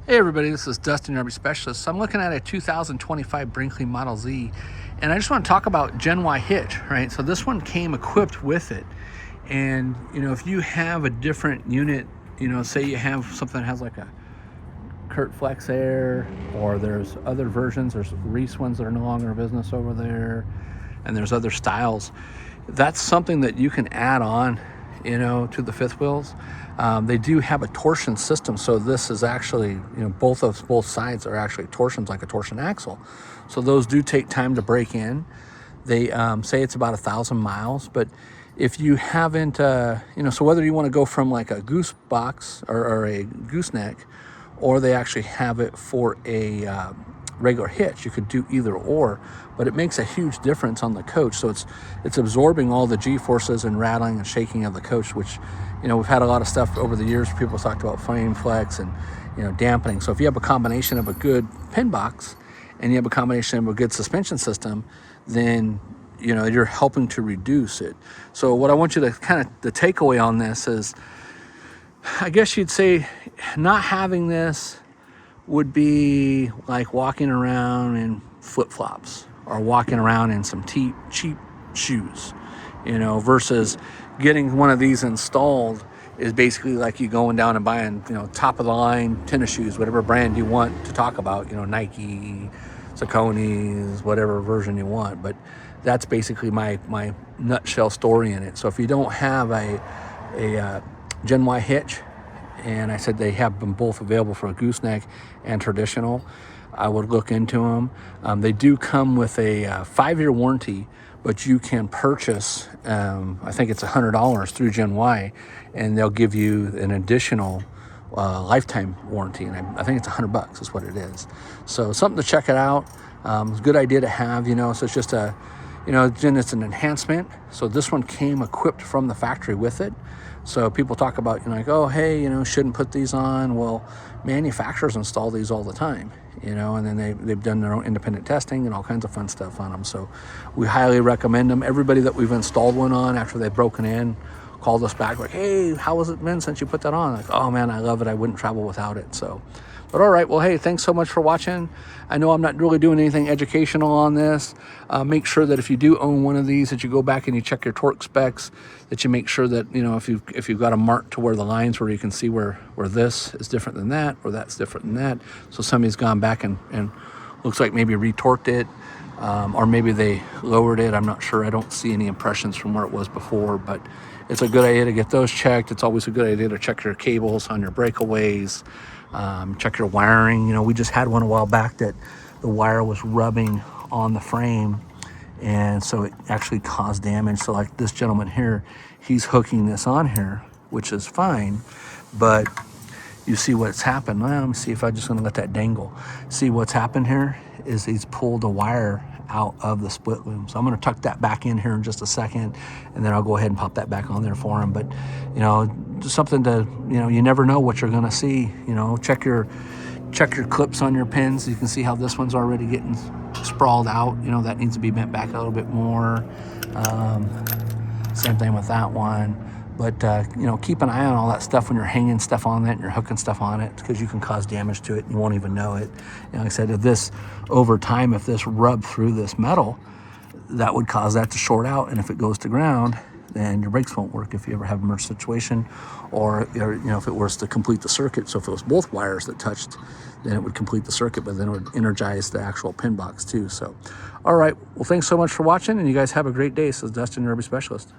Hey everybody, this is Dustin, your RV Specialist. So I'm looking at a 2025 Brinkley Model Z, and I just want to talk about Gen Y hitch, right? So this one came equipped with it. And, if you have a different unit, say you have something that has like a Kurt Flex Air, or there's other versions, there's Reese ones that are no longer in business over there, and there's other styles. That's something that you can add on, to the fifth wheels. They do have a torsion system, so this is actually, both sides are actually torsions, like a torsion axle. So those do take time to break in. They say it's about 1,000 miles, but if you haven't, so whether you want to go from like a goose box or a gooseneck, or they actually have it for a regular hitch, you could do either or, but it makes a huge difference on the coach. So it's absorbing all the G-forces and rattling and shaking of the coach, which, we've had a lot of stuff over the years. People talked about frame flex and, dampening. So if you have a combination of a good pin box and you have a combination of a good suspension system, then you're helping to reduce it. So what I want you to the takeaway on this is, I guess you'd say not having this would be like walking around in flip-flops or walking around in some cheap shoes, versus getting one of these installed is basically like you going down and buying, top of the line tennis shoes, whatever brand you want to talk about, Nike, Saucony's, whatever version you want. But that's basically my nutshell story in it. So if you don't have a Gen Y hitch, and I said they have them both available for a gooseneck and traditional, I would look into them. They do come with a 5-year warranty, but you can purchase, I think it's $100 through Gen Y, and they'll give you an additional lifetime warranty, and I think it's $100 is what it is. So something to check it out. It's a good idea to have, so it's just it's an enhancement. So this one came equipped from the factory with it. So people talk about, like, oh, hey, shouldn't put these on. Well, manufacturers install these all the time, and then they've done their own independent testing and all kinds of fun stuff on them. So we highly recommend them. Everybody that we've installed one on after they've broken in called us back like, hey, how has it been since you put that on? Like, oh man, I love it. I wouldn't travel without it. So, but all right, well, hey, thanks so much for watching. I know I'm not really doing anything educational on this. Make sure that if you do own one of these, that you go back and you check your torque specs, that you make sure that, if you've got a mark to where the lines where you can see where this is different than that, or that's different than that. So somebody's gone back and looks like maybe retorqued it, or maybe they lowered it. I'm not sure. I don't see any impressions from where it was before, but it's a good idea to get those checked. It's always a good idea to check your cables on your breakaways, check your wiring. We just had one a while back that the wire was rubbing on the frame, and so it actually caused damage. So like this gentleman here, he's hooking this on here, which is fine, but you see what's happened. Well, let me see if I'm just going to let that dangle. See what's happened here is he's pulled the wire out of the split loom. So I'm going to tuck that back in here in just a second, and then I'll go ahead and pop that back on there for him. But just something to, you never know what you're going to see. Check your clips on your pins. You can see how this one's already getting sprawled out. That needs to be bent back a little bit more. Same thing with that one. But, keep an eye on all that stuff when you're hanging stuff on it and you're hooking stuff on it, because you can cause damage to it and you won't even know it. Like I said, if this, over time, if this rubbed through this metal, that would cause that to short out. And if it goes to ground, then your brakes won't work if you ever have a merge situation, or if it was to complete the circuit. So if it was both wires that touched, then it would complete the circuit, but then it would energize the actual pin box too. So, all right. Well, thanks so much for watching, and you guys have a great day. This is Dustin, your RV Specialist.